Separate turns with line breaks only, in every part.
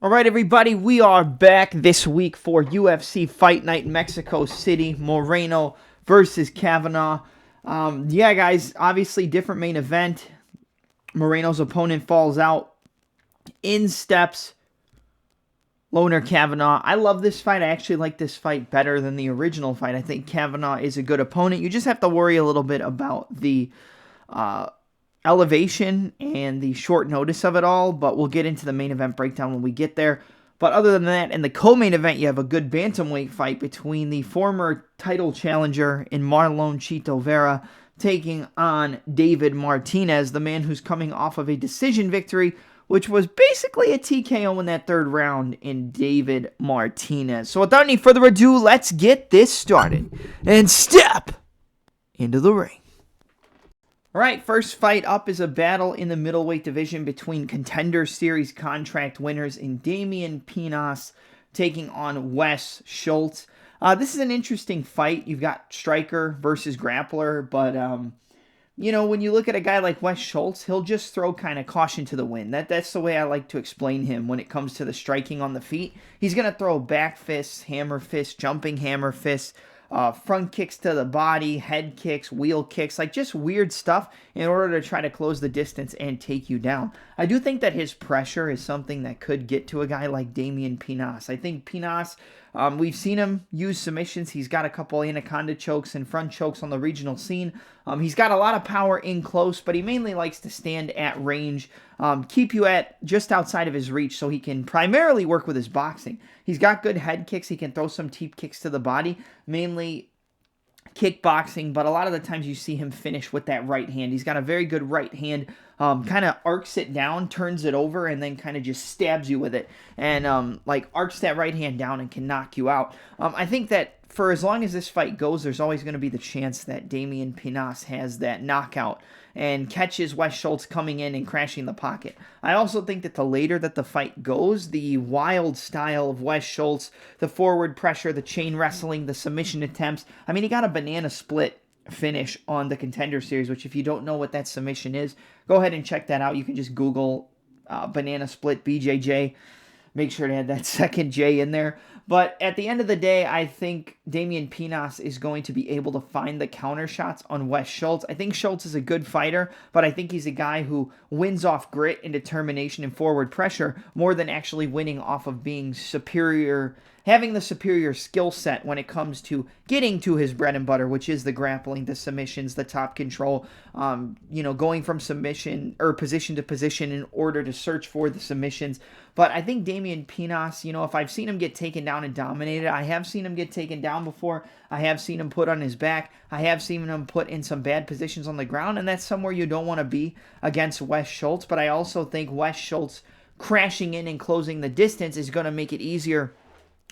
All right, everybody, we are back this week for UFC Fight Night in Mexico City. Moreno versus Kavanagh. Yeah, guys, obviously different main event. Moreno's opponent falls out. In steps Loner Kavanagh. I love this fight. I actually like this fight better than the original fight. I think Kavanagh is a good opponent. You just have to worry a little bit about the elevation and the short notice of it all, but we'll get into the main event breakdown when we get there. But other than that, in the co-main event, you have a good bantamweight fight between the former title challenger in Marlon Chito Vera taking on David Martinez, the man who's coming off of a decision victory, which was basically a TKO in that third round in David Martinez. So without any further ado, let's get this started and step into the ring. All right, first fight up is a battle in the middleweight division between Contender Series contract winners in Damian Pinas taking on Wes Schultz. This is an interesting fight. You've got striker versus grappler, but you know, when you look at a guy like Wes Schultz, he'll just throw kind of caution to the wind. That's the way I like to explain him when it comes to the striking on the feet. He's going to throw back fists, hammer fists, jumping hammer fists, front kicks to the body, head kicks, wheel kicks, like just weird stuff in order to try to close the distance and take you down. I do think that his pressure is something that could get to a guy like Damian Pinas. I think Pinas, we've seen him use submissions. He's got a couple anaconda chokes and front chokes on the regional scene. He's got a lot of power in close, but he mainly likes to stand at range, keep you at just outside of his reach so he can primarily work with his boxing. He's got good head kicks. He can throw some teep kicks to the body, mainly kickboxing, but a lot of the times you see him finish with that right hand. He's got a very good right hand, kind of arcs it down, turns it over, and then kind of just stabs you with it, and like arcs that right hand down and can knock you out. I think that for as long as this fight goes, there's always going to be the chance that Damian Pinas has that knockout and catches Wes Schultz coming in and crashing the pocket. I also think that the later that the fight goes, the wild style of Wes Schultz, the forward pressure, the chain wrestling, the submission attempts. I mean, he got a banana split finish on the Contender Series, which if you don't know what that submission is, go ahead and check that out. You can just Google banana split BJJ. Make sure to add that second J in there. But at the end of the day, I think Damian Pinas is going to be able to find the counter shots on Wes Schultz. I think Schultz is a good fighter, but I think he's a guy who wins off grit and determination and forward pressure more than actually winning off of being superior, having the superior skill set when it comes to getting to his bread and butter, which is the grappling, the submissions, the top control, you know, going from submission or position to position in order to search for the submissions. But I think Damian Pinas, you know, if I've seen him get taken down and dominated, I have seen him get taken down before. I have seen him put on his back. I have seen him put in some bad positions on the ground, and that's somewhere you don't want to be against Wes Schultz. But I also think Wes Schultz crashing in and closing the distance is going to make it easier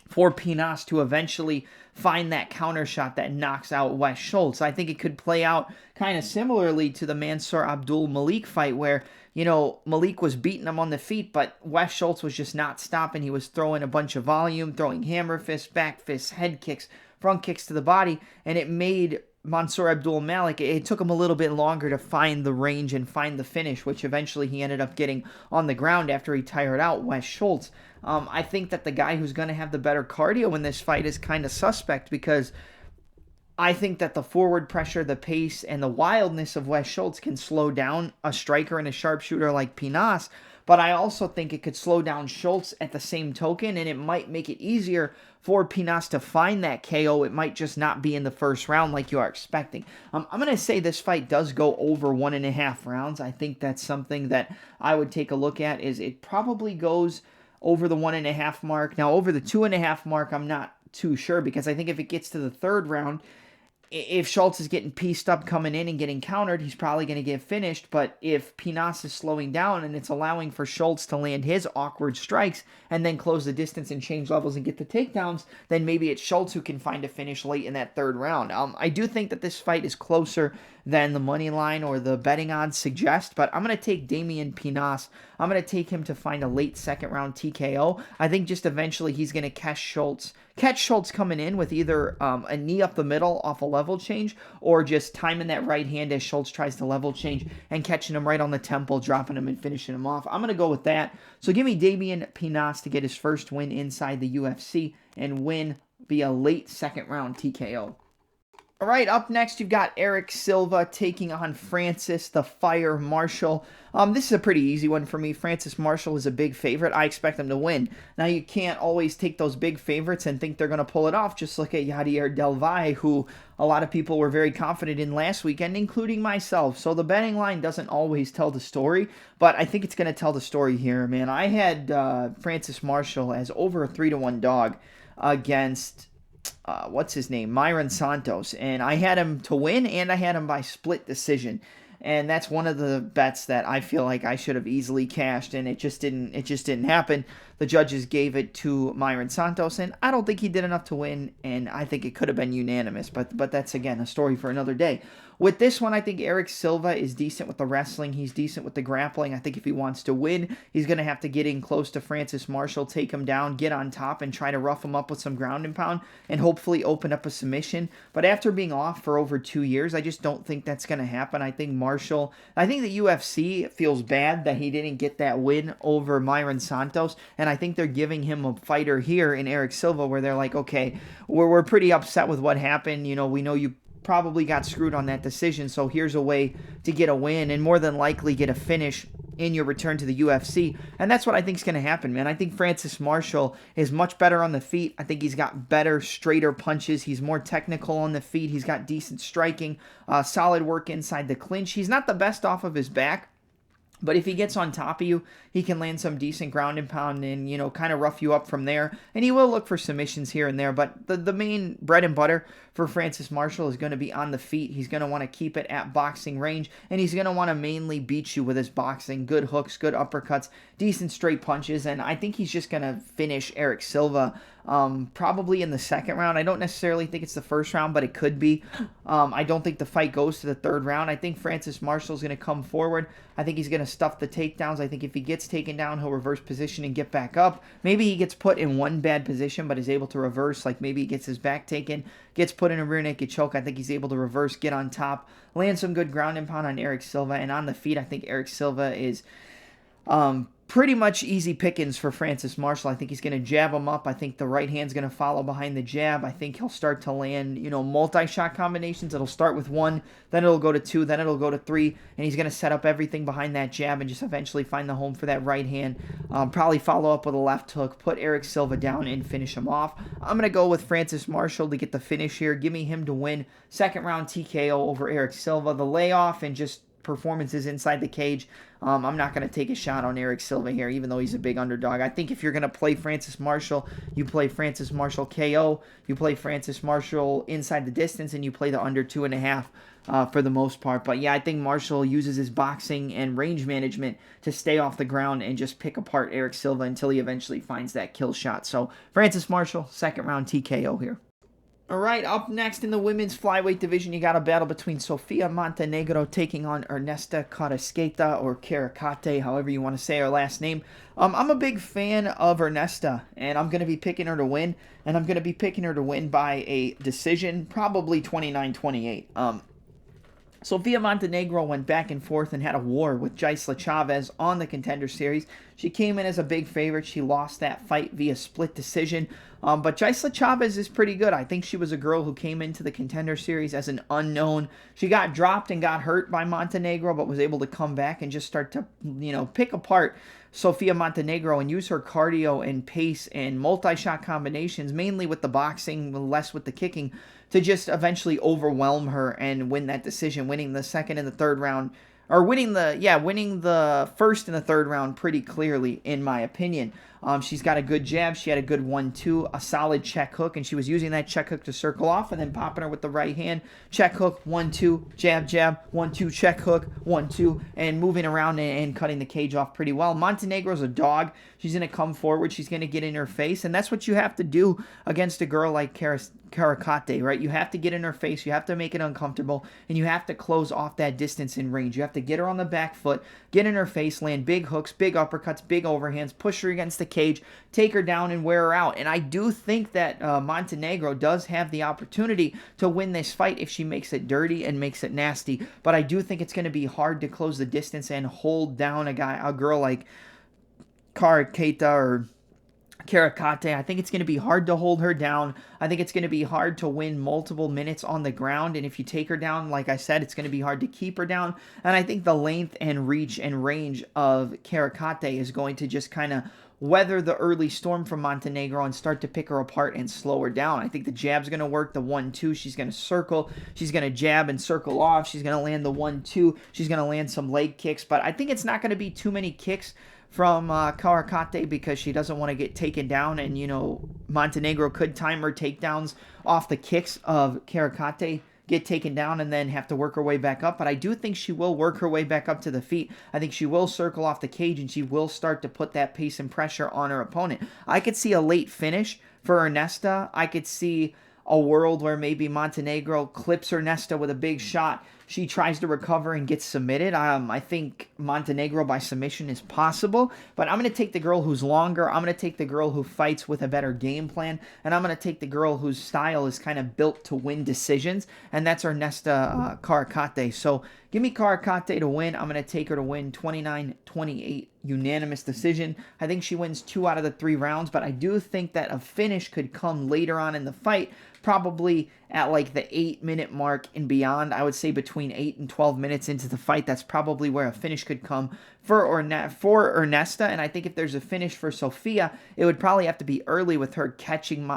for Pinas to eventually find that counter shot that knocks out Wes Schultz. I think it could play out kind of similarly to the Mansour Abdul Malik fight where, you know, Malik was beating him on the feet, but Wes Schultz was just not stopping. He was throwing a bunch of volume, throwing hammer fists, back fists, head kicks, front kicks to the body, and it made Mansour Abdul Malik, it took him a little bit longer to find the range and find the finish, which eventually he ended up getting on the ground after he tired out Wes Schultz. I think that the guy who's going to have the better cardio in this fight is kind of suspect because I think that the forward pressure, the pace, and the wildness of Wes Schultz can slow down a striker and a sharpshooter like Pinas, but I also think it could slow down Schultz at the same token, and it might make it easier for Pinas to find that KO. It might just not be in the first round like you are expecting. I'm going to say this fight does go over 1.5 rounds. I think that's something that I would take a look at, is it probably goes over the 1.5 mark. Now, over the 2.5 mark, I'm not too sure, because I think if it gets to the third round, if Schultz is getting pieced up coming in and getting countered, he's probably going to get finished. But if Pinas is slowing down and it's allowing for Schultz to land his awkward strikes and then close the distance and change levels and get the takedowns, then maybe it's Schultz who can find a finish late in that third round. I do think that this fight is closer than the money line or the betting odds suggest, but I'm going to take Damian Pinas. I'm going to take him to find a late second round TKO. I think just eventually he's going to catch Schultz coming in with either a knee up the middle off a level change or just timing that right hand as Schultz tries to level change and catching him right on the temple, dropping him and finishing him off. I'm going to go with that. So give me Damian Pinas to get his first win inside the UFC and win via late second round TKO. All right, up next, you've got Eric Silva taking on Francis the Fire Marshall. This is a pretty easy one for me. Francis Marshall is a big favorite. I expect him to win. Now, you can't always take those big favorites and think they're going to pull it off. Just look at Yadier Del Valle, who a lot of people were very confident in last weekend, including myself. So the betting line doesn't always tell the story, but I think it's going to tell the story here, man. I had Francis Marshall as over a 3-1 dog against what's his name, Myron Santos, and I had him to win and I had him by split decision, and that's one of the bets that I feel like I should have easily cashed, and it just didn't happen. The judges gave it to Myron Santos, and I don't think he did enough to win, and I think it could have been unanimous, but that's, again, a story for another day. With this one, I think Eric Silva is decent with the wrestling. He's decent with the grappling. I think if he wants to win, he's going to have to get in close to Francis Marshall, take him down, get on top, and try to rough him up with some ground and pound, and hopefully open up a submission. But after being off for over 2 years, I just don't think that's going to happen. I think the UFC feels bad that he didn't get that win over Myron Santos, and I think they're giving him a fighter here in Eric Silva where they're like, okay, we're pretty upset with what happened. You know, we know you probably got screwed on that decision, so here's a way to get a win and more than likely get a finish in your return to the UFC. And that's what I think is going to happen, man. I think Francis Marshall is much better on the feet. I think he's got better, straighter punches. He's more technical on the feet. He's got decent striking, solid work inside the clinch. He's not the best off of his back, but if he gets on top of you, he can land some decent ground and pound and, you know, kind of rough you up from there. And he will look for submissions here and there. But the main bread and butter for Francis Marshall is going to be on the feet. He's going to want to keep it at boxing range. And he's going to want to mainly beat you with his boxing. Good hooks, good uppercuts, decent straight punches. And I think he's just going to finish Eric Silva probably in the second round. I don't necessarily think it's the first round, but it could be. I don't think the fight goes to the third round. I think Francis Marshall is going to come forward. I think he's going to stuff the takedowns. I think if he gets taken down, he'll reverse position and get back up. Maybe he gets put in one bad position, but is able to reverse. Like maybe he gets his back taken, gets put in a rear naked choke. I think he's able to reverse, get on top, land some good ground and pound on Eric Silva. And on the feet, I think Eric Silva is pretty much easy pickings for Francis Marshall. I think he's going to jab him up. I think the right hand's going to follow behind the jab. I think he'll start to land, you know, multi-shot combinations. It'll start with one, then it'll go to two, then it'll go to three, and he's going to set up everything behind that jab and just eventually find the home for that right hand. Probably follow up with a left hook, put Eric Silva down, and finish him off. I'm going to go with Francis Marshall to get the finish here. Give me him to win. Second round TKO over Eric Silva. The layoff and just performances inside the cage, I'm not going to take a shot on Eric Silva here, even though he's a big underdog. I think if you're going to play Francis Marshall, you play Francis Marshall KO, you play Francis Marshall inside the distance, and you play the under 2.5 for the most part. But yeah, I think Marshall uses his boxing and range management to stay off the ground and just pick apart Eric Silva until he eventually finds that kill shot. So Francis Marshall, second round TKO here. All right, up next in the women's flyweight division, you got a battle between Sofia Montenegro taking on Ernesta Kareckaite, or Kareckaite, however you want to say her last name. I'm a big fan of Ernesta, and I'm going to be picking her to win, and I'm going to be picking her to win by a decision, probably 29-28. Sofia Montenegro went back and forth and had a war with Gisela Chairez on the Contender Series. She came in as a big favorite. She lost that fight via split decision. But Gisela Chairez is pretty good. I think she was a girl who came into the Contender Series as an unknown. She got dropped and got hurt by Montenegro, but was able to come back and just start to, you know, pick apart Sofia Montenegro and use her cardio and pace and multi-shot combinations, mainly with the boxing, less with the kicking, to just eventually overwhelm her and win that decision, winning the second and the third round, or winning the first and the third round pretty clearly, in my opinion. She's got a good jab. She had a good 1-2, a solid check hook, and she was using that check hook to circle off and then popping her with the right hand. Check hook, 1-2, jab, jab, 1-2, check hook, 1-2, and moving around and cutting the cage off pretty well. Montenegro's a dog. She's going to come forward. She's going to get in her face, and that's what you have to do against a girl like Kareckaite, right? You have to get in her face. You have to make it uncomfortable, and you have to close off that distance in range. You have to get her on the back foot, get in her face, land big hooks, big uppercuts, big overhands, push her against the cage, take her down, and wear her out. And I do think that Montenegro does have the opportunity to win this fight if she makes it dirty and makes it nasty. But I do think it's going to be hard to close the distance and hold down a girl like Kareckaite or Kareckaite. I think it's going to be hard to hold her down. I think it's going to be hard to win multiple minutes on the ground. And if you take her down, like I said, it's going to be hard to keep her down. And I think the length and reach and range of Kareckaite is going to just kind of weather the early storm from Montenegro and start to pick her apart and slow her down. I think the jab's going to work, the 1-2. She's going to circle. She's going to jab and circle off. She's going to land the 1-2. She's going to land some leg kicks. But I think it's not going to be too many kicks from Kareckaite because she doesn't want to get taken down. And, you know, Montenegro could time her takedowns off the kicks of Kareckaite, get taken down, and then have to work her way back up. But I do think she will work her way back up to the feet. I think she will circle off the cage, and she will start to put that pace and pressure on her opponent. I could see a late finish for Ernesta. I could see a world where maybe Montenegro clips Ernesta with a big shot. She tries to recover and gets submitted. I think Montenegro by submission is possible, but I'm going to take the girl who's longer. I'm going to take the girl who fights with a better game plan, and I'm going to take the girl whose style is kind of built to win decisions, and that's Ernesta Kareckaite. So give me Kareckaite to win. I'm going to take her to win 29-28 unanimous decision. I think she wins 2 out of the 3 rounds, but I do think that a finish could come later on in the fight, probably at like the 8-minute mark and beyond. I would say between 8 and 12 minutes into the fight, that's probably where a finish could come for Ernesta. And I think if there's a finish for Sofia, it would probably have to be early with her catching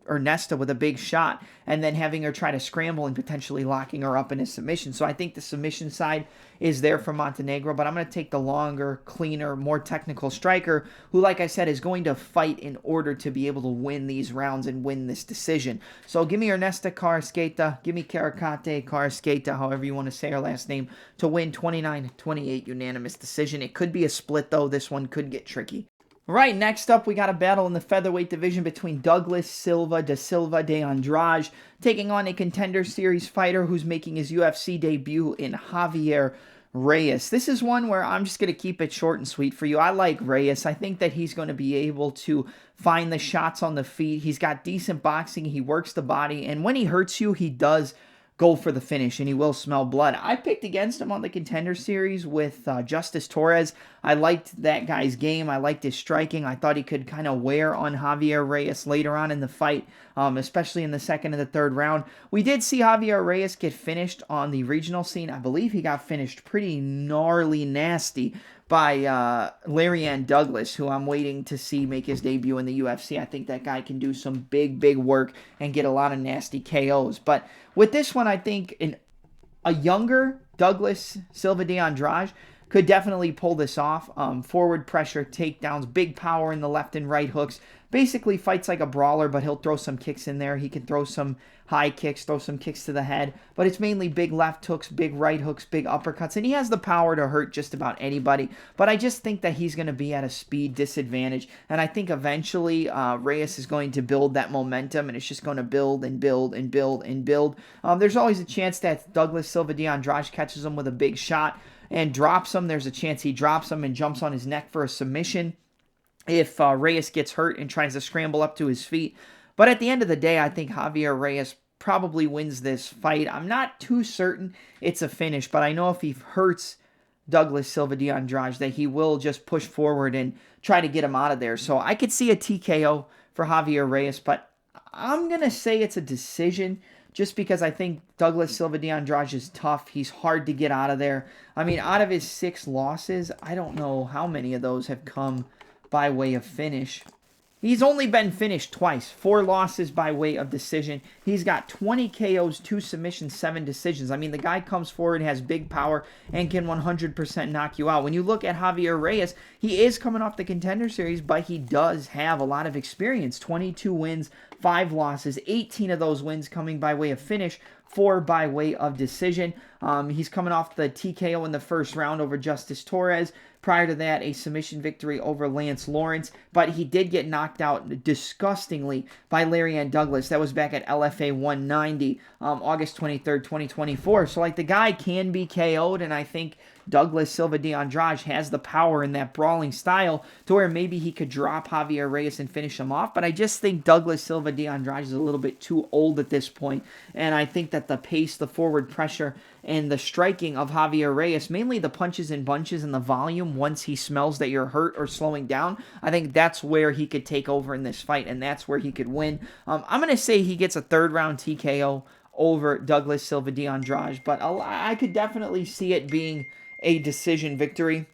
Ernesta with a big shot and then having her try to scramble and potentially locking her up in a submission. So I think the submission side is there for Montenegro, but I'm going to take the longer, cleaner, more technical striker who, like I said, is going to fight in order to be able to win these rounds and win this decision. So give me Ernesta Kareckaite, give me Kareckaite, however you want to say her last name, to win 29-28 unanimous decision. It could be a split, though. This one could get tricky. Right, next up, we got a battle in the featherweight division between Douglas Silva de Andrade taking on a Contender Series fighter who's making his UFC debut in Javier Reyes. This is one where I'm just going to keep it short and sweet for you. I like Reyes. I think that he's going to be able to find the shots on the feet. He's got decent boxing. He works the body, and when he hurts you, he does go for the finish, and he will smell blood. I picked against him on the Contender Series with Justice Torres. I liked that guy's game. I liked his striking. I thought he could kind of wear on Javier Reyes later on in the fight, especially in the second and the third round. We did see Javier Reyes get finished on the regional scene. I believe he got finished pretty gnarly nasty by Larian Douglas, who I'm waiting to see make his debut in the UFC. I think that guy can do some big work and get a lot of nasty KOs. But with this one, I think a younger Douglas Silva de Andrade could definitely pull this off. Forward pressure, takedowns, big power in the left and right hooks. Basically fights like a brawler, but he'll throw some kicks in there. He can throw some high kicks, throw some kicks to the head, but it's mainly big left hooks, big right hooks, big uppercuts, and he has the power to hurt just about anybody. But I just think that he's going to be at a speed disadvantage, and I think eventually Reyes is going to build that momentum, and it's just going to build and build and build and build. There's always a chance that Douglas Silva de Andrade catches him with a big shot and drops him. There's a chance he drops him and jumps on his neck for a submission if Reyes gets hurt and tries to scramble up to his feet. But at the end of the day, I think Javier Reyes probably wins this fight. I'm not too certain it's a finish, but I know if he hurts Douglas Silva de Andrade, that he will just push forward and try to get him out of there. So I could see a TKO for Javier Reyes, but I'm going to say it's a decision just because I think Douglas Silva de Andrade is tough. He's hard to get out of there. I mean, out of his 6 losses, I don't know how many of those have come by way of finish. He's only been finished twice. 4 losses by way of decision. He's got 20 KOs, 2 submissions, 7 decisions. I mean, the guy comes forward, has big power, and can 100% knock you out. When you look at Javier Reyes, he is coming off the Contender Series, but he does have a lot of experience. 22 wins, 5 losses, 18 of those wins coming by way of finish, 4 by way of decision. He's coming off the TKO in the first round over Justice Torres. Prior to that, a submission victory over Lance Lawrence. But he did get knocked out disgustingly by Larry Ann Douglas. That was back at LFA 190, August 23rd, 2024. So, like, the guy can be KO'd, and I think Douglas Silva de Andrade has the power in that brawling style to where maybe he could drop Javier Reyes and finish him off. But I just think Douglas Silva de Andrade is a little bit too old at this point. And I think that the pace, the forward pressure, and the striking of Javier Reyes, mainly the punches and bunches and the volume once he smells that you're hurt or slowing down, I think that's where he could take over in this fight, and that's where he could win. I'm going to say he gets a 3rd round TKO over Douglas Silva de Andrade, but I could definitely see it being a decision victory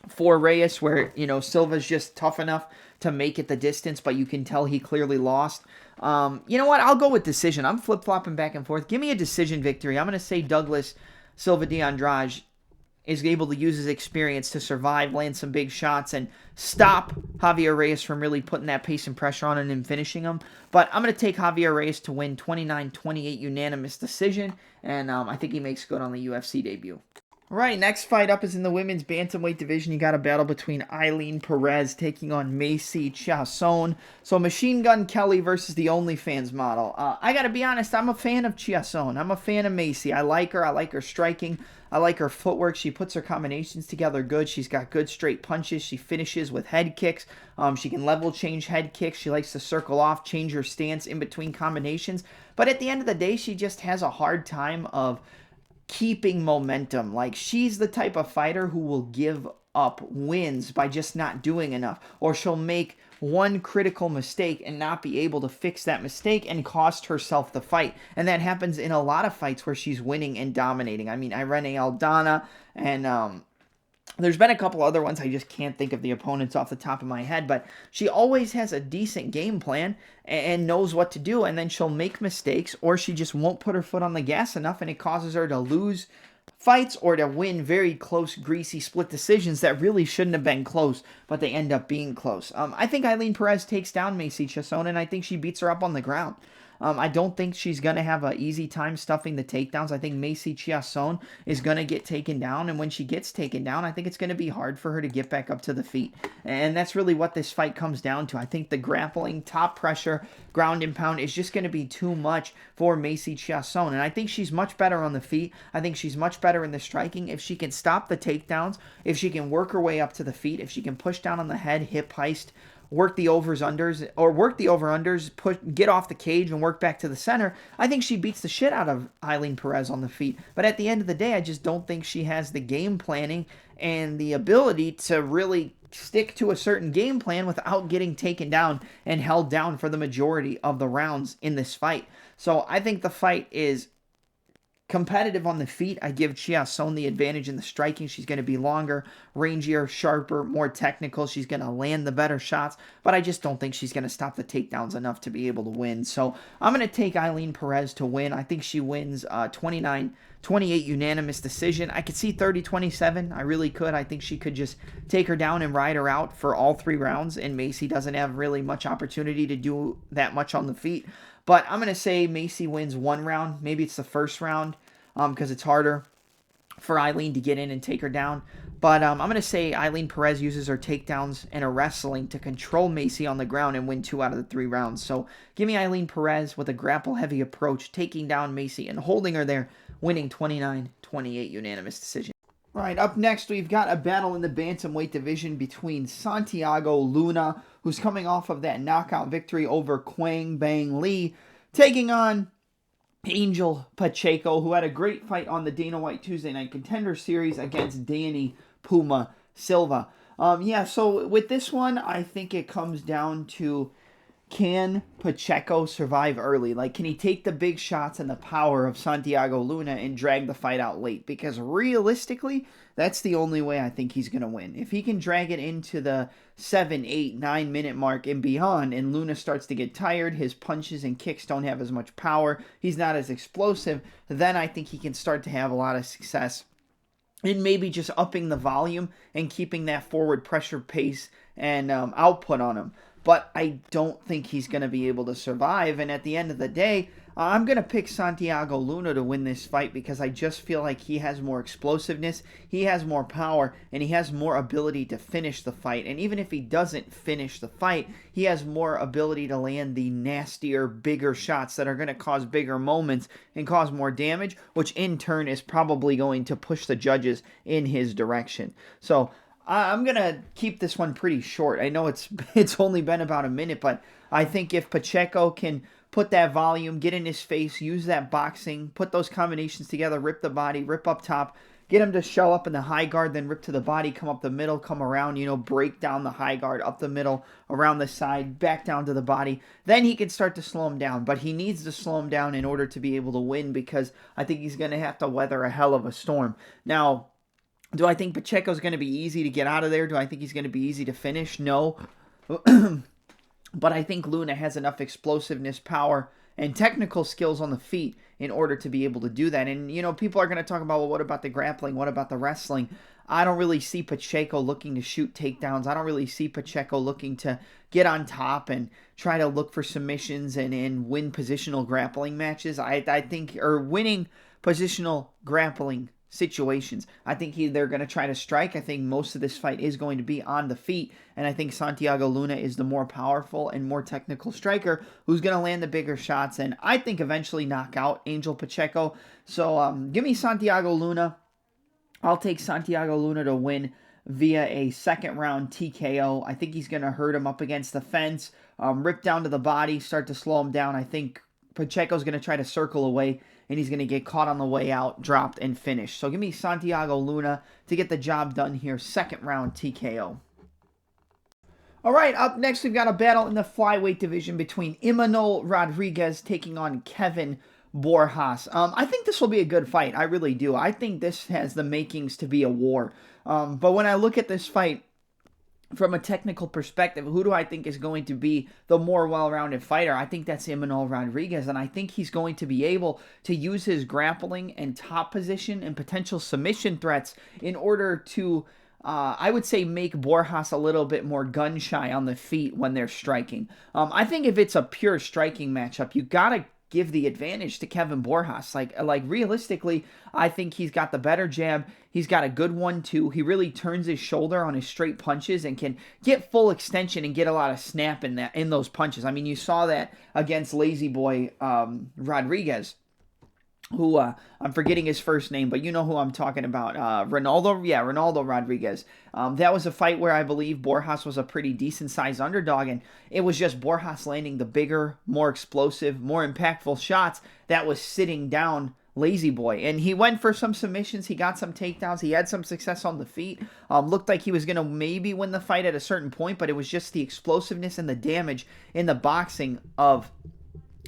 for Reyes, where, you know, Silva's just tough enough to make it the distance, but you can tell he clearly lost. You know what? I'll go with decision. I'm flip-flopping back and forth. Give me a decision victory. I'm going to say Douglas Silva de Andrade is able to use his experience to survive, land some big shots, and stop Javier Reyes from really putting that pace and pressure on him and finishing him. But I'm going to take Javier Reyes to win 29-28 unanimous decision, and I think he makes good on the UFC debut. All right, next fight up is in the women's bantamweight division. You got a battle between Ailin Perez taking on Macy Chiasson. So Machine Gun Kelly versus the OnlyFans model. I got to be honest, I'm a fan of Chiasson. I'm a fan of Macy. I like her. I like her striking. I like her footwork. She puts her combinations together good. She's got good straight punches. She finishes with head kicks. She can level change head kicks. She likes to circle off, change her stance in between combinations. But at the end of the day, she just has a hard time of keeping momentum. Like, she's the type of fighter who will give up wins by just not doing enough, or she'll make one critical mistake and not be able to fix that mistake and cost herself the fight. And that happens in a lot of fights where she's winning and dominating. I mean, Irene Aldana, and there's been a couple other ones. I just can't think of the opponents off the top of my head, but she always has a decent game plan and knows what to do, and then she'll make mistakes, or she just won't put her foot on the gas enough, and it causes her to lose fights or to win very close, greasy split decisions that really shouldn't have been close, but they end up being close. I think Ailin Perez takes down Macy Chiasson, and I think she beats her up on the ground. I don't think she's going to have an easy time stuffing the takedowns. I think Macy Chiasson is going to get taken down, and when she gets taken down, I think it's going to be hard for her to get back up to the feet. And that's really what this fight comes down to. I think the grappling, top pressure, ground and pound is just going to be too much for Macy Chiasson. And I think she's much better on the feet. I think she's much better in the striking. If she can stop the takedowns, if she can work her way up to the feet, if she can push down on the head, hip heist, work the over-unders, get off the cage and work back to the center, I think she beats the shit out of Ailin Perez on the feet. But at the end of the day, I just don't think she has the game planning and the ability to really stick to a certain game plan without getting taken down and held down for the majority of the rounds in this fight. So I think the fight is competitive on the feet. I give Chiasson the advantage in the striking. She's going to be longer, rangier, sharper, more technical. She's going to land the better shots, but I just don't think she's going to stop the takedowns enough to be able to win. So I'm going to take Ailin Perez to win. I think she wins 29-28 unanimous decision. I could see 30-27. I really could. I think she could just take her down and ride her out for all 3 rounds, and Macy doesn't have really much opportunity to do that much on the feet. But I'm going to say Macy wins 1 round. Maybe it's the first round because it's harder for Ailin to get in and take her down. But I'm going to say Ailin Perez uses her takedowns and her wrestling to control Macy on the ground and win 2 out of the 3 rounds. So give me Ailin Perez with a grapple-heavy approach, taking down Macy and holding her there, winning 29-28 unanimous decision. All right, up next, we've got a battle in the bantamweight division between Santiago Luna, who's coming off of that knockout victory over Quang Bang Lee, taking on Angel Pacheco, who had a great fight on the Dana White Tuesday Night Contender Series against Danny Puma Silva. So with this one, I think it comes down to can Pacheco survive early? Like, can he take the big shots and the power of Santiago Luna and drag the fight out late? Because realistically, that's the only way I think he's going to win. If he can drag it into the 7, 8, 9 minute mark and beyond, and Luna starts to get tired, his punches and kicks don't have as much power, he's not as explosive, then I think he can start to have a lot of success in maybe just upping the volume and keeping that forward pressure pace and output on him. But I don't think he's going to be able to survive. And at the end of the day, I'm going to pick Santiago Luna to win this fight because I just feel like he has more explosiveness, he has more power, and he has more ability to finish the fight. And even if he doesn't finish the fight, he has more ability to land the nastier, bigger shots that are going to cause bigger moments and cause more damage, which in turn is probably going to push the judges in his direction. So I'm going to keep this one pretty short. I know it's only been about a minute, but I think if Pacheco can put that volume, get in his face, use that boxing, put those combinations together, rip the body, rip up top, get him to show up in the high guard, then rip to the body, come up the middle, come around, break down the high guard, up the middle, around the side, back down to the body, then he can start to slow him down. But he needs to slow him down in order to be able to win because I think he's going to have to weather a hell of a storm. Now, do I think Pacheco's going to be easy to get out of there? Do I think he's going to be easy to finish? No. But I think Luna has enough explosiveness, power, and technical skills on the feet in order to be able to do that. And, people are going to talk about, well, what about the grappling? What about the wrestling? I don't really see Pacheco looking to shoot takedowns. I don't really see Pacheco looking to get on top and try to look for submissions and win positional grappling matches. I think, or winning positional grappling situations. I think they're going to try to strike. I think most of this fight is going to be on the feet, and I think Santiago Luna is the more powerful and more technical striker who's going to land the bigger shots and I think eventually knock out Angel Pacheco. So give me Santiago Luna. I'll take Santiago Luna to win via a second round TKO. I think he's going to hurt him up against the fence, rip down to the body, start to slow him down. I think Pacheco's going to try to circle away, and he's going to get caught on the way out, dropped, and finished. So give me Santiago Luna to get the job done here. Second round TKO. All right, up next we've got a battle in the flyweight division between Imanol Rodriguez taking on Kevin Borjas. I think this will be a good fight. I really do. I think this has the makings to be a war. But when I look at this fight, from a technical perspective, who do I think is going to be the more well-rounded fighter? I think that's Imanol Rodriguez, and I think he's going to be able to use his grappling and top position and potential submission threats in order to, I would say, make Borjas a little bit more gun-shy on the feet when they're striking. I think if it's a pure striking matchup, you got to give the advantage to Kevin Borjas. Like realistically, I think he's got the better jab. He's got a good 1-2. He really turns his shoulder on his straight punches and can get full extension and get a lot of snap in those punches. I mean, you saw that against Lazy Boy Rodriguez, who I'm forgetting his first name, but you know who I'm talking about. Ronaldo Rodriguez. That was a fight where I believe Borjas was a pretty decent-sized underdog, and it was just Borjas landing the bigger, more explosive, more impactful shots that was sitting down Lazy Boy. And he went for some submissions. He got some takedowns. He had some success on the feet. Looked like he was going to maybe win the fight at a certain point, but it was just the explosiveness and the damage in the boxing of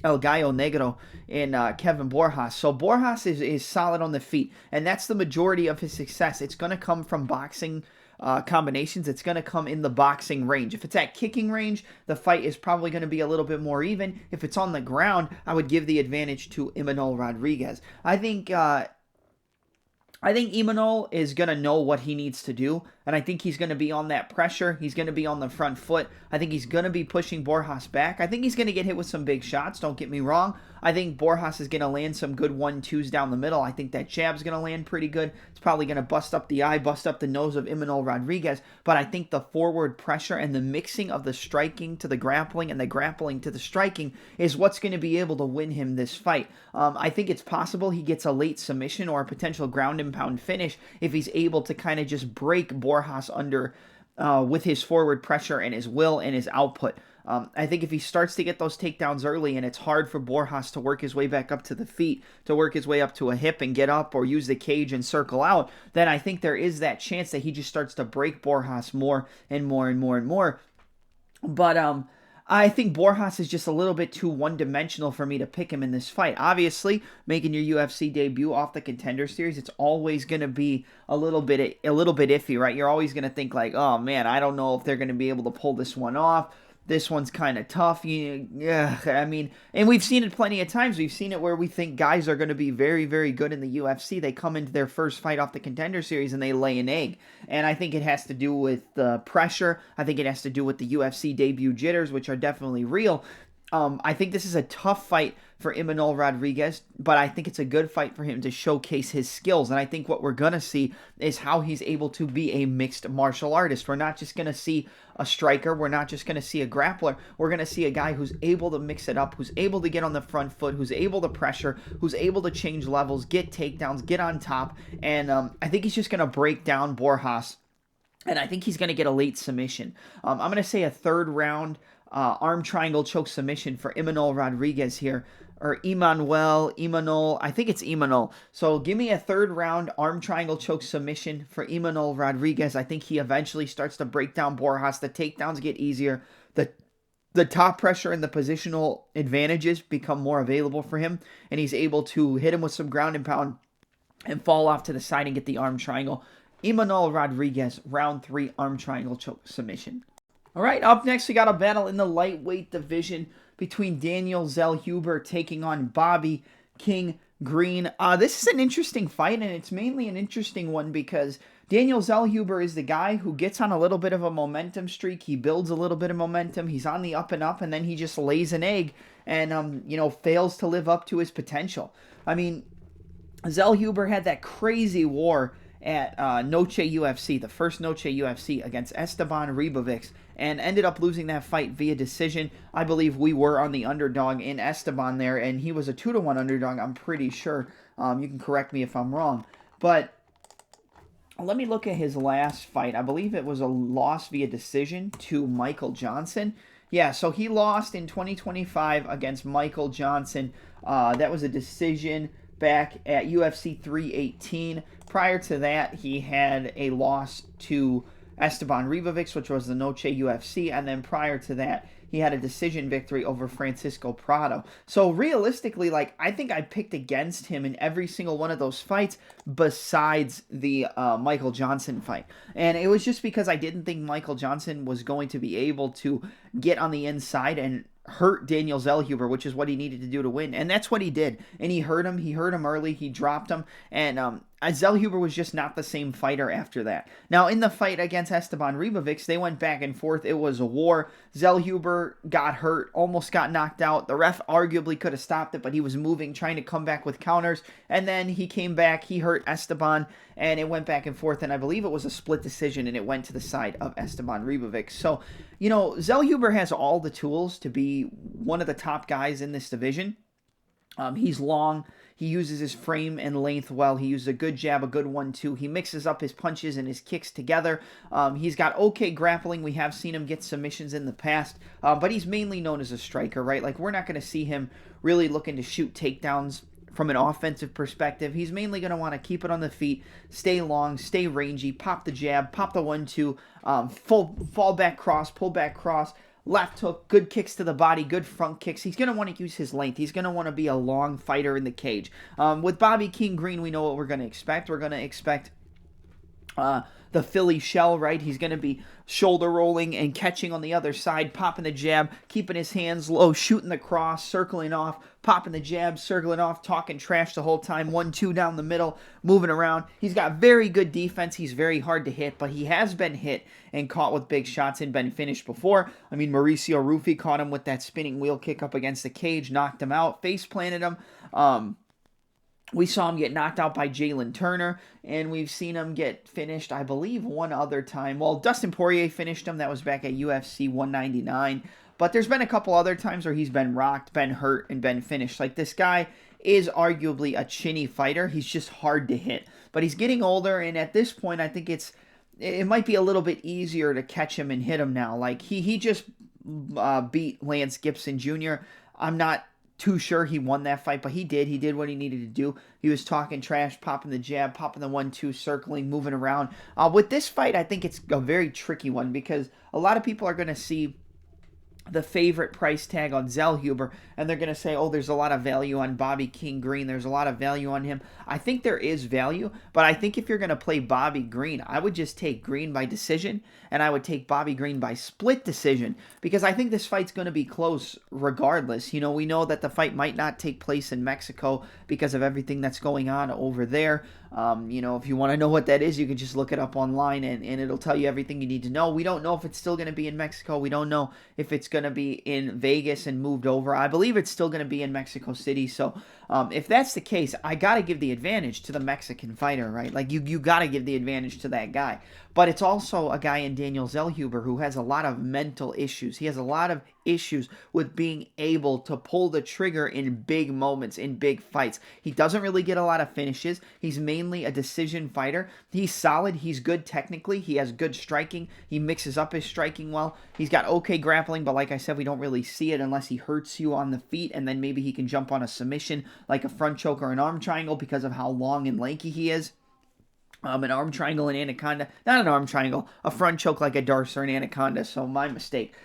El Gallo Negro in Kevin Borjas. So Borjas is solid on the feet, and that's the majority of his success. It's going to come from boxing combinations. It's going to come in the boxing range. If it's at kicking range, the fight is probably going to be a little bit more even. If it's on the ground, I would give the advantage to Imanol Rodriguez. I think Imanol is going to know what he needs to do, and I think he's going to be on that pressure. He's going to be on the front foot. I think he's going to be pushing Borjas back. I think he's going to get hit with some big shots, don't get me wrong. I think Borjas is going to land some good 1-2s down the middle. I think that jab's going to land pretty good. It's probably going to bust up the eye, bust up the nose of Imanol Rodriguez, but I think the forward pressure and the mixing of the striking to the grappling and the grappling to the striking is what's going to be able to win him this fight. I think it's possible he gets a late submission or a potential ground and pound finish if he's able to kind of just break Borjas under with his forward pressure and his will and his output. I think if he starts to get those takedowns early and it's hard for Borjas to work his way back up to the feet, to work his way up to a hip and get up or use the cage and circle out, then I think there is that chance that he just starts to break Borjas more and more and more and more. But I think Borjas is just a little bit too one-dimensional for me to pick him in this fight. Obviously, making your UFC debut off the Contender Series, it's always going to be a little bit iffy, right? You're always going to think like, oh man, I don't know if they're going to be able to pull this one off. This one's kind of tough. Yeah, I mean, and we've seen it plenty of times. We've seen it where we think guys are going to be very, very good in the UFC. They come into their first fight off the Contender Series and they lay an egg. And I think it has to do with the pressure. I think it has to do with the UFC debut jitters, which are definitely real. I think this is a tough fight for Imanol Rodriguez, but I think it's a good fight for him to showcase his skills. And I think what we're going to see is how he's able to be a mixed martial artist. We're not just going to see a striker. We're not just going to see a grappler. We're going to see a guy who's able to mix it up, who's able to get on the front foot, who's able to pressure, who's able to change levels, get takedowns, get on top. And I think he's just going to break down Borjas. And I think he's going to get a late submission. I'm going to say a third round arm triangle choke submission for Imanol Rodriguez here. Or Imanol, I think it's Imanol. So give me a third round arm triangle choke submission for Imanol Rodriguez. I think he eventually starts to break down Borjas. The takedowns get easier. The top pressure and the positional advantages become more available for him. And he's able to hit him with some ground and pound and fall off to the side and get the arm triangle. Imanol Rodriguez, round 3 arm triangle choke submission. All right, up next we got a battle in the lightweight division between Daniel Zellhuber taking on Bobby King Green. This is an interesting fight, and it's mainly an interesting one because Daniel Zellhuber is the guy who gets on a little bit of a momentum streak. He builds a little bit of momentum. He's on the up and up, and then he just lays an egg and, fails to live up to his potential. I mean, Zellhuber had that crazy war at Noche UFC, the first Noche UFC against Esteban Ribovics, and ended up losing that fight via decision. I believe we were on the underdog in Esteban there, and he was a 2-1 underdog, I'm pretty sure. You can correct me if I'm wrong. But let me look at his last fight. I believe it was a loss via decision to Michael Johnson. Yeah, so he lost in 2025 against Michael Johnson. That was a decision back at UFC 318. Prior to that, he had a loss to Esteban Ribovics, which was the Noche UFC, and then prior to that, he had a decision victory over Francisco Prado. So realistically, I think I picked against him in every single one of those fights besides the Michael Johnson fight. And it was just because I didn't think Michael Johnson was going to be able to get on the inside and hurt Daniel Zellhuber, which is what he needed to do to win. And that's what he did. And he hurt him. He hurt him early. He dropped him. And Zellhuber was just not the same fighter after that. Now, in the fight against Esteban Ribovics, they went back and forth. It was a war. Zellhuber got hurt, almost got knocked out. The ref arguably could have stopped it, but he was moving, trying to come back with counters. And then he came back. He hurt Esteban, and it went back and forth. And I believe it was a split decision, and it went to the side of Esteban Ribovics. So, Zellhuber has all the tools to be one of the top guys in this division. He's long. He uses his frame and length well. He uses a good jab, a good 1-2. He mixes up his punches and his kicks together. He's got okay grappling. We have seen him get submissions in the past, but he's mainly known as a striker, right? We're not going to see him really looking to shoot takedowns from an offensive perspective. He's mainly going to want to keep it on the feet, stay long, stay rangy, pop the jab, pop the 1-2, full fall back cross, pull back cross, left hook, good kicks to the body, good front kicks. He's going to want to use his length. He's going to want to be a long fighter in the cage. With Bobby King Green, we know what we're going to expect. We're going to expect the Philly shell, right? He's going to be shoulder rolling and catching on the other side, popping the jab, keeping his hands low, shooting the cross, circling off, popping the jab, circling off, talking trash the whole time, 1-2 down the middle, moving around. He's got very good defense. He's very hard to hit, but he has been hit and caught with big shots and been finished before. I mean, Mauricio Rufy caught him with that spinning wheel kick up against the cage, knocked him out, face planted him. We saw him get knocked out by Jalen Turner, and we've seen him get finished, I believe, one other time. Well, Dustin Poirier finished him. That was back at UFC 199. But there's been a couple other times where he's been rocked, been hurt, and been finished. This guy is arguably a chinny fighter. He's just hard to hit. But he's getting older, and at this point, I think it might be a little bit easier to catch him and hit him now. He just beat Lance Gibson Jr. I'm not too sure he won that fight, but he did. He did what he needed to do. He was talking trash, popping the jab, popping the 1-2, circling, moving around. With this fight, I think it's a very tricky one because a lot of people are going to see the favorite price tag on Zellhuber, and they're going to say, oh, there's a lot of value on Bobby King Green. There's a lot of value on him. I think there is value, but I think if you're going to play Bobby Green, I would just take Green by decision, and I would take Bobby Green by split decision, because I think this fight's going to be close regardless. You know, we know that the fight might not take place in Mexico because of everything that's going on over there. You know, if you want to know what that is, you can just look it up online, and it'll tell you everything you need to know. We don't know if it's still going to be in Mexico. We don't know if it's going to be in Vegas and moved over. I believe it's still going to be in Mexico City. So if that's the case, I got to give the advantage to the Mexican fighter, right? Like, you got to give the advantage to that guy. But it's also a guy in Daniel Zellhuber who has a lot of mental issues. He has a lot of issues with being able to pull the trigger in big moments, in big fights. He doesn't really get a lot of finishes. He's mainly a decision fighter. He's solid. He's good technically. He has good striking. He mixes up his striking well. He's got okay grappling, but like I said, we don't really see it unless he hurts you on the feet, and then maybe he can jump on a submission like a front choke or an arm triangle because of how long and lanky he is. An arm triangle and anaconda. Not an arm triangle. A front choke like a Darce or an anaconda. So my mistake.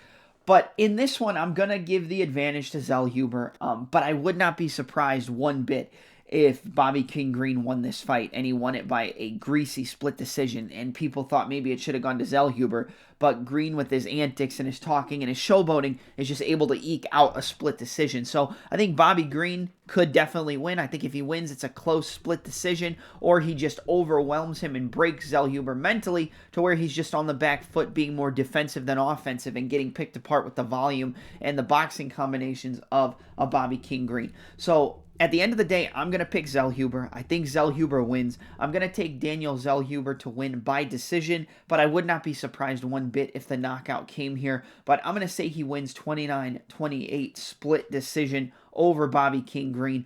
But in this one, I'm going to give the advantage to Zellhuber. But I would not be surprised one bit if Bobby King Green won this fight and he won it by a greasy split decision, and people thought maybe it should have gone to Zellhuber, but Green, with his antics and his talking and his showboating, is just able to eke out a split decision. So I think Bobby Green could definitely win. I think if he wins, it's a close split decision, or he just overwhelms him and breaks Zellhuber mentally to where he's just on the back foot, being more defensive than offensive and getting picked apart with the volume and the boxing combinations of a Bobby King Green. So at the end of the day, I'm going to pick Zellhuber. I think Zellhuber wins. I'm going to take Daniel Zellhuber to win by decision, but I would not be surprised one bit if the knockout came here. But I'm going to say he wins 29-28 split decision over Bobby King Green.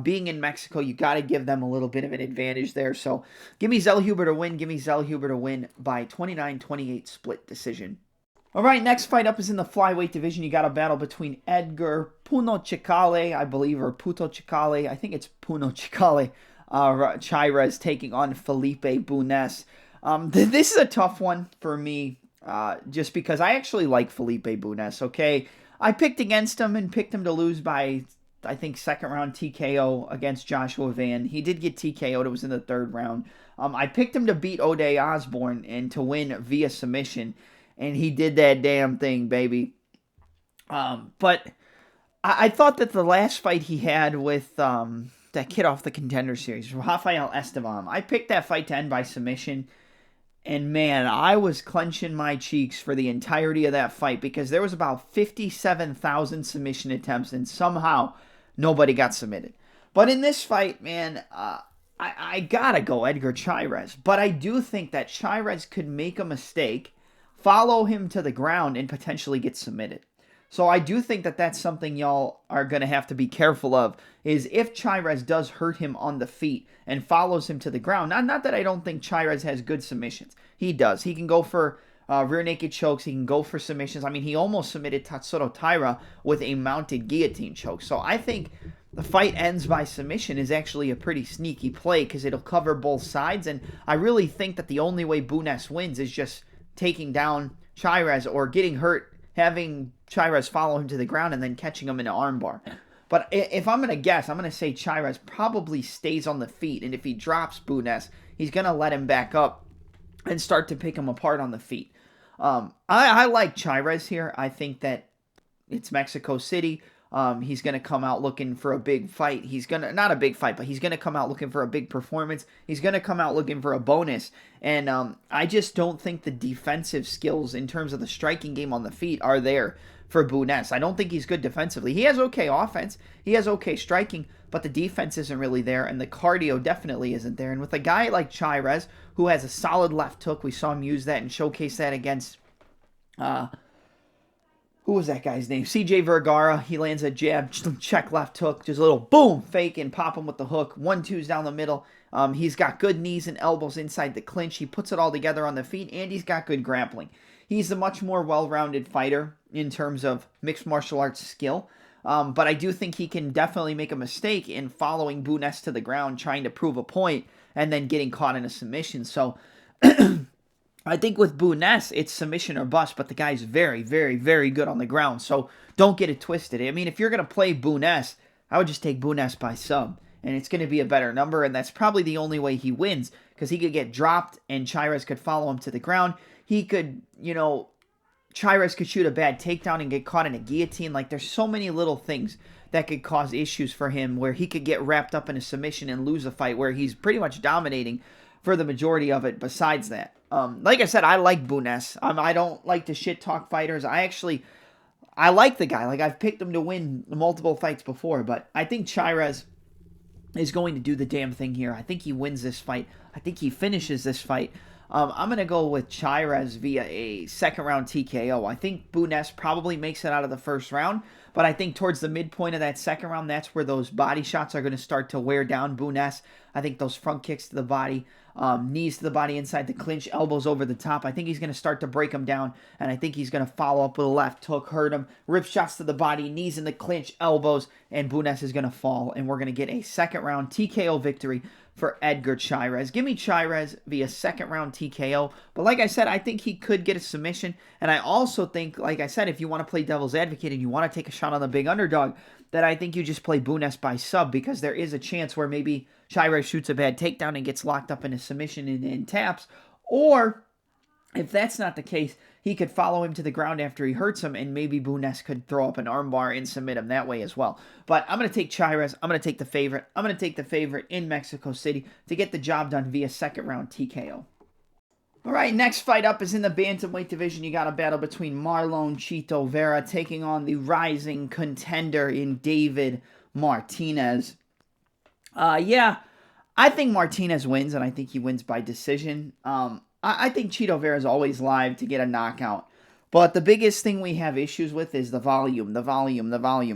Being in Mexico, you got to give them a little bit of an advantage there. So give me Zellhuber to win. Give me Zellhuber to win by 29-28 split decision. All right, next fight up is in the flyweight division. You got a battle between Edgar Puno Chikale, I believe, or Puto Chikale. I think it's Puno Chikale. Chairez taking on Felipe Bunes. This is a tough one for me, just because I actually like Felipe Bunes, okay? I picked against him and picked him to lose by, I think, second round TKO against Joshua Van. He did get TKO'd. It was in the third round. I picked him to beat O'Day Osborne and to win via submission. And he did that damn thing, baby. But I thought that the last fight he had with that kid off the Contender Series, Rafael Estevam, I picked that fight to end by submission. And man, I was clenching my cheeks for the entirety of that fight because there was about 57,000 submission attempts and somehow nobody got submitted. But in this fight, man, I gotta go Edgar Chairez. But I do think that Chairez could make a mistake, follow him to the ground, and potentially get submitted. So I do think that that's something y'all are going to have to be careful of, is if Chairez does hurt him on the feet and follows him to the ground. Not that I don't think Chairez has good submissions. He does. He can go for rear naked chokes. He can go for submissions. I mean, he almost submitted Tatsuro Taira with a mounted guillotine choke. So I think the fight ends by submission is actually a pretty sneaky play because it'll cover both sides. And I really think that the only way Bunes wins is just taking down Chairez or getting hurt, having Chairez follow him to the ground and then catching him in an armbar. But if I'm going to guess, I'm going to say Chairez probably stays on the feet, and if he drops Bunes, he's going to let him back up and start to pick him apart on the feet. I like Chairez here. I think that it's Mexico City. He's going to come out looking for a big fight. He's going to, not a big fight, but he's going to come out looking for a big performance. He's going to come out looking for a bonus. And I just don't think the defensive skills in terms of the striking game on the feet are there for Bunes. I don't think he's good defensively. He has okay offense. He has okay striking, but the defense isn't really there, and the cardio definitely isn't there. And with a guy like Chairez, who has a solid left hook, we saw him use that and showcase that against who was that guy's name? CJ Vergara. He lands a jab, check left hook, just a little boom, fake, and pop him with the hook. 1-2s down the middle. He's got good knees and elbows inside the clinch. He puts it all together on the feet, and he's got good grappling. He's a much more well-rounded fighter in terms of mixed martial arts skill. But I do think he can definitely make a mistake in following Bunes to the ground, trying to prove a point, and then getting caught in a submission. So I think with Bunes, it's submission or bust, but the guy's very, very, very good on the ground. So don't get it twisted. I mean, if you're going to play Bunes, I would just take Bunes by sub. And it's going to be a better number, and that's probably the only way he wins, because he could get dropped, and Chairez could follow him to the ground. He could, Chairez could shoot a bad takedown and get caught in a guillotine. Like, there's so many little things that could cause issues for him, where he could get wrapped up in a submission and lose a fight, where he's pretty much dominating for the majority of it besides that. Like I said, I like Bunes. I don't like to shit talk fighters. I like the guy. Like, I've picked him to win multiple fights before, but I think Chairez is going to do the damn thing here. I think he wins this fight. I think he finishes this fight. I'm going to go with Chairez via a second-round TKO. I think Bunes probably makes it out of the first round, but I think towards the midpoint of that second round, that's where those body shots are going to start to wear down Bunes. I think those front kicks to the body, knees to the body inside the clinch, elbows over the top. I think he's going to start to break him down, and I think he's going to follow up with a left hook, hurt him, rip shots to the body, knees in the clinch, elbows, and Bunes is going to fall, and we're going to get a second-round TKO victory for Edgar Chairez. Give me Chairez via second-round TKO, but like I said, I think he could get a submission, and I also think, like I said, if you want to play devil's advocate and you want to take a shot on the big underdog, that I think you just play Bunes by sub, because there is a chance where maybe Chairez shoots a bad takedown and gets locked up in a submission and taps. Or, if that's not the case, he could follow him to the ground after he hurts him, and maybe Bunes could throw up an armbar and submit him that way as well. But I'm going to take Chairez. I'm going to take the favorite. I'm going to take the favorite in Mexico City to get the job done via second-round TKO. All right, next fight up is in the bantamweight division. You got a battle between Marlon Chito Vera taking on the rising contender in David Martinez. I think Martinez wins, and I think he wins by decision. I think Chito Vera is always live to get a knockout. But the biggest thing we have issues with is the volume.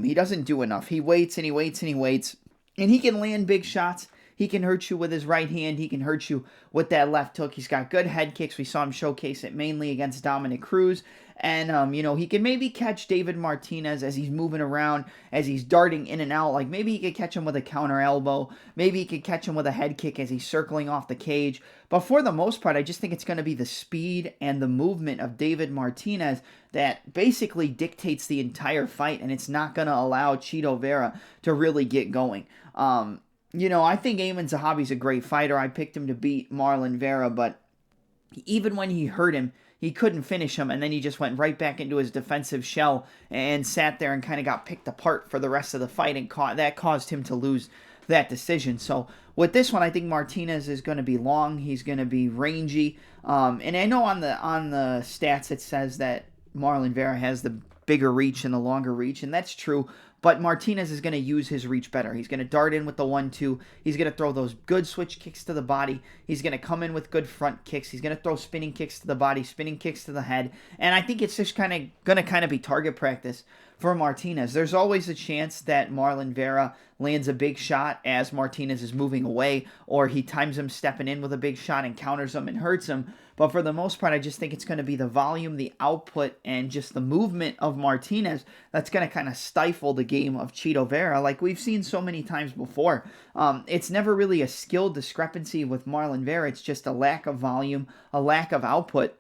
He doesn't do enough. He waits and he waits and he waits. And he can land big shots. He can hurt you with his right hand. He can hurt you with that left hook. He's got good head kicks. We saw him showcase it mainly against Dominic Cruz. And, he can maybe catch David Martinez as he's moving around, as he's darting in and out. Like, maybe he could catch him with a counter elbow. Maybe he could catch him with a head kick as he's circling off the cage. But for the most part, I just think it's going to be the speed and the movement of David Martinez that basically dictates the entire fight, and it's not going to allow Chito Vera to really get going. I think Aiemann Zahabi's a great fighter. I picked him to beat Marlon Vera, but even when he hurt him, he couldn't finish him, and then he just went right back into his defensive shell and sat there and kind of got picked apart for the rest of the fight, and that caused him to lose that decision. So with this one, I think Martinez is going to be long. He's going to be rangy. And I know on the stats it says that Marlon Vera has the bigger reach and the longer reach, and that's true. But Martinez is going to use his reach better. He's going to dart in with the 1-2. He's going to throw those good switch kicks to the body. He's going to come in with good front kicks. He's going to throw spinning kicks to the body, spinning kicks to the head. And I think it's just going to be target practice for Martinez. There's always a chance that Marlon Vera lands a big shot as Martinez is moving away, or he times him stepping in with a big shot and counters him and hurts him. But for the most part, I just think it's going to be the volume, the output, and just the movement of Martinez that's going to kind of stifle the game of Chito Vera, like we've seen so many times before. It's never really a skill discrepancy with Marlon Vera. It's just a lack of volume, a lack of output,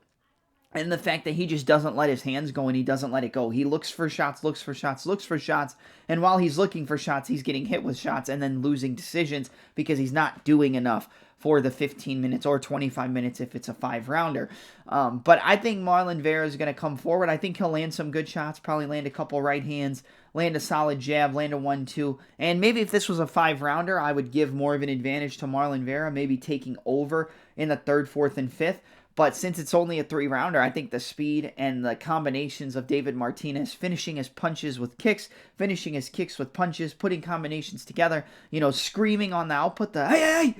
and the fact that he just doesn't let his hands go and he doesn't let it go. He looks for shots, and while he's looking for shots, he's getting hit with shots and then losing decisions because he's not doing enough for the 15 minutes or 25 minutes if it's a 5-rounder. But I think Marlon Vera is going to come forward. I think he'll land some good shots, probably land a couple right hands, land a solid jab, land a 1-2. And maybe if this was a 5-rounder, I would give more of an advantage to Marlon Vera, maybe taking over in the 3rd, 4th, and 5th. But since it's only a 3-rounder, I think the speed and the combinations of David Martinez finishing his punches with kicks, finishing his kicks with punches, putting combinations together, screaming on the output, I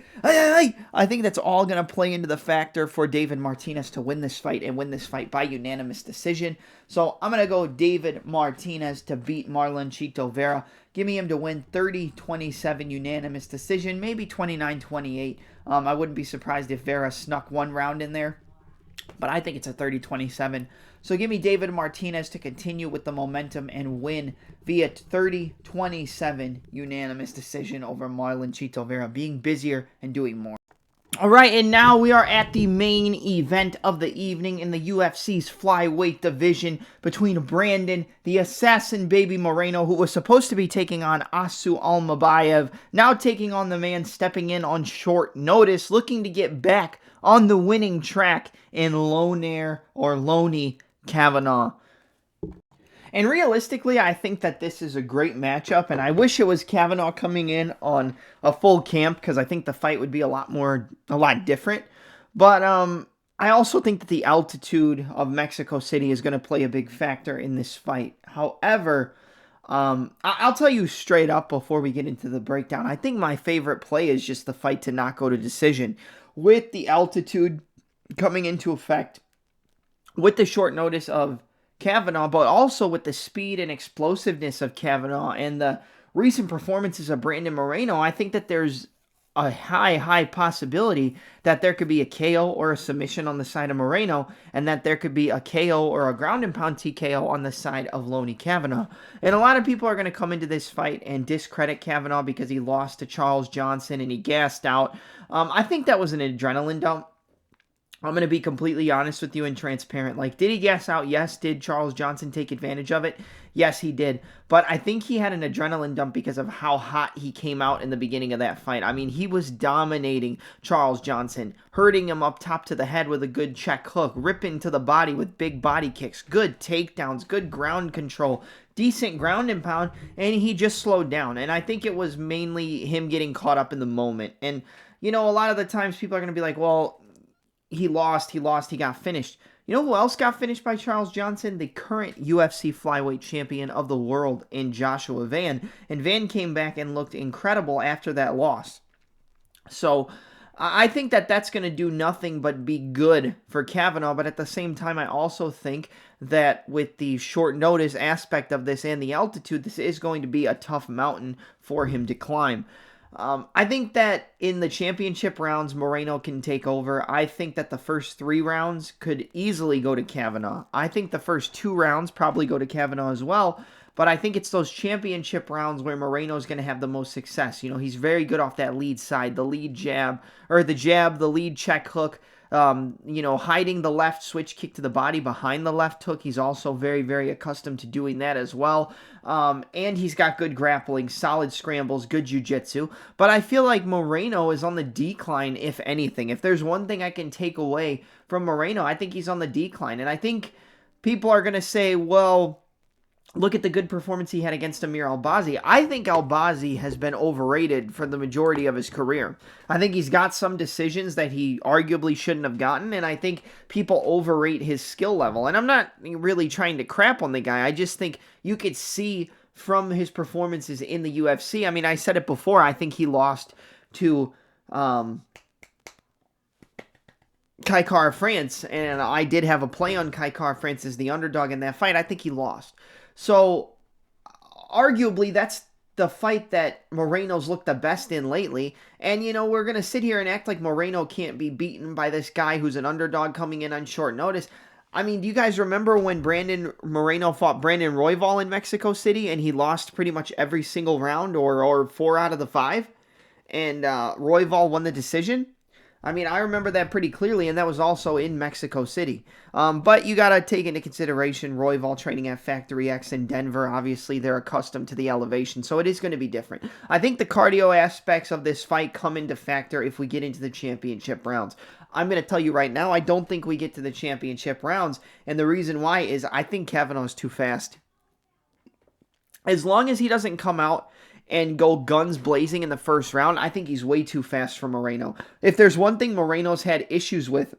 think that's all going to play into the factor for David Martinez to win this fight and win this fight by unanimous decision. So I'm going to go David Martinez to beat Marlon Chito Vera. Give me him to win 30-27 unanimous decision, maybe 29-28. I wouldn't be surprised if Vera snuck one round in there, but I think it's a 30-27. So give me David Martinez to continue with the momentum and win via 30-27 unanimous decision over Marlon Chito Vera, being busier and doing more. All right, and now we are at the main event of the evening in the UFC's flyweight division between Brandon, the assassin baby Moreno, who was supposed to be taking on Asu Almabayev, now taking on the man stepping in on short notice, looking to get back on the winning track in Loney Kavanagh. And realistically, I think that this is a great matchup, and I wish it was Kavanagh coming in on a full camp because I think the fight would be a lot different. But I also think that the altitude of Mexico City is going to play a big factor in this fight. However, I'll tell you straight up before we get into the breakdown, I think my favorite play is just the fight to not go to decision. With the altitude coming into effect, with the short notice of Kavanagh, but also with the speed and explosiveness of Kavanagh and the recent performances of Brandon Moreno, I think that there's a high possibility that there could be a KO or a submission on the side of Moreno, and that there could be a KO or a ground and pound TKO on the side of Loney Kavanagh. And a lot of people are going to come into this fight and discredit Kavanagh because he lost to Charles Johnson and he gassed out. I think that was an adrenaline dump. I'm going to be completely honest with you and transparent. Like, did he gas out? Yes. Did Charles Johnson take advantage of it? Yes, he did. But I think he had an adrenaline dump because of how hot he came out in the beginning of that fight. I mean, he was dominating Charles Johnson, hurting him up top to the head with a good check hook, ripping to the body with big body kicks, good takedowns, good ground control, decent ground and pound, and he just slowed down. And I think it was mainly him getting caught up in the moment. And, you know, a lot of the times people are going to be like, well, he lost, he got finished. You know who else got finished by Charles Johnson? The current UFC flyweight champion of the world in Joshua Van. And Van came back and looked incredible after that loss. So I think that that's going to do nothing but be good for Kavanagh. But at the same time, I also think that with the short notice aspect of this and the altitude, this is going to be a tough mountain for him to climb. I think that in the championship rounds, Moreno can take over. I think that the first 3 rounds could easily go to Kavanagh. I think the first 2 rounds probably go to Kavanagh as well. But I think it's those championship rounds where Moreno is going to have the most success. You know, he's very good off that lead side, the lead jab, or the jab, the lead check hook. You know, hiding the left switch kick to the body behind the left hook. He's also very accustomed to doing that as well. And he's got good grappling, solid scrambles, good jiu-jitsu. But I feel like Moreno is on the decline, if anything. If there's one thing I can take away from Moreno, I think he's on the decline. And I think people are going to say, well, look at the good performance he had against Amir Albazi. I think Albazi has been overrated for the majority of his career. I think he's got some decisions that he arguably shouldn't have gotten, and I think people overrate his skill level. And I'm not really trying to crap on the guy. I just think you could see from his performances in the UFC. I mean, I said it before. I think he lost to Kai Kara-France, and I did have a play on Kai Kara-France as the underdog in that fight. I think he lost. So, arguably, that's the fight that Moreno's looked the best in lately. And, you know, we're going to sit here and act like Moreno can't be beaten by this guy who's an underdog coming in on short notice. I mean, do you guys remember when Brandon Moreno fought Brandon Royval in Mexico City and he lost pretty much every single round or 4 out of the 5? And Royval won the decision? I mean, I remember that pretty clearly, and that was also in Mexico City. But you got to take into consideration Royval training at Factory X in Denver. Obviously, they're accustomed to the elevation, so it is going to be different. I think the cardio aspects of this fight come into factor if we get into the championship rounds. I'm going to tell you right now, I don't think we get to the championship rounds, and the reason why is I think Kavanagh is too fast. As long as he doesn't come out and go guns blazing in the first round, I think he's way too fast for Moreno. If there's one thing Moreno's had issues with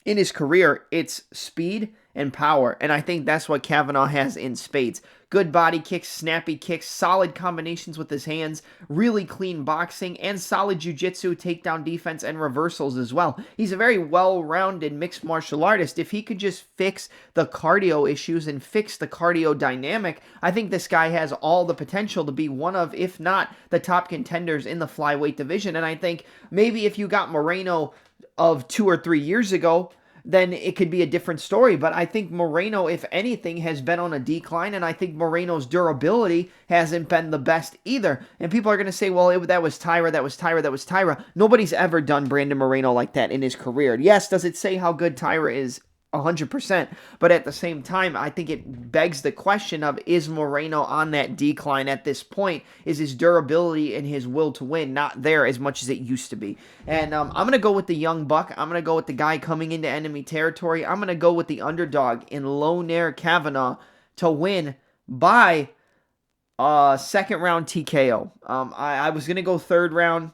in his career, it's speed and power. And I think that's what Kavanagh has in spades. Good body kicks, snappy kicks, solid combinations with his hands, really clean boxing, and solid jiu-jitsu, takedown defense, and reversals as well. He's a very well-rounded mixed martial artist. If he could just fix the cardio issues and fix the cardio dynamic, I think this guy has all the potential to be one of, if not the top contenders in the flyweight division. And I think maybe if you got Moreno of 2 or 3 years ago, then it could be a different story. But I think Moreno, if anything, has been on a decline, and I think Moreno's durability hasn't been the best either. And people are going to say, well, that was Tyra. Nobody's ever done Brandon Moreno like that in his career. Yes, does it say how good Tyra is? 100%. But at the same time, I think it begs the question of, is Moreno on that decline at this point? Is his durability and his will to win not there as much as it used to be? And I'm going to go with the young buck. I'm going to go with the guy coming into enemy territory. I'm going to go with the underdog in Lonair Kavanagh to win by second round TKO. I was going to go third round.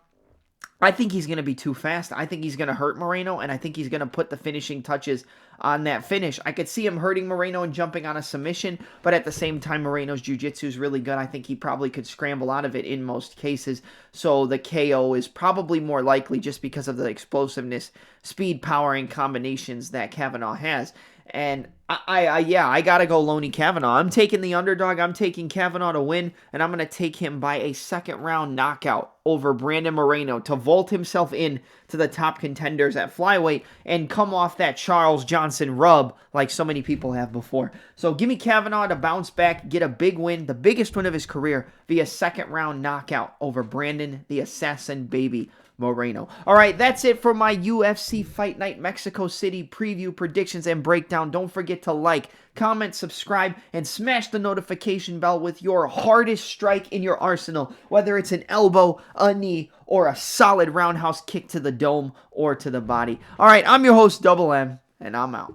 I think he's going to be too fast. I think he's going to hurt Moreno, and I think he's going to put the finishing touches on that finish. I could see him hurting Moreno and jumping on a submission, but at the same time, Moreno's jiu-jitsu is really good. I think he probably could scramble out of it in most cases, so the KO is probably more likely just because of the explosiveness, speed, power, and combinations that Kavanagh has. And I gotta go Loney Kavanagh. I'm taking the underdog. I'm taking Kavanagh to win, and I'm gonna take him by a second round knockout over Brandon Moreno to vault himself in to the top contenders at flyweight and come off that Charles Johnson rub like so many people have before. So give me Kavanagh to bounce back, get a big win, the biggest win of his career, via second round knockout over Brandon the Assassin Baby Moreno. All right, that's it for my UFC Fight Night Mexico City preview, predictions, and breakdown. Don't forget to like, comment, subscribe, and smash the notification bell with your hardest strike in your arsenal, whether it's an elbow, a knee, or a solid roundhouse kick to the dome or to the body. All right, I'm your host, Double M, and I'm out.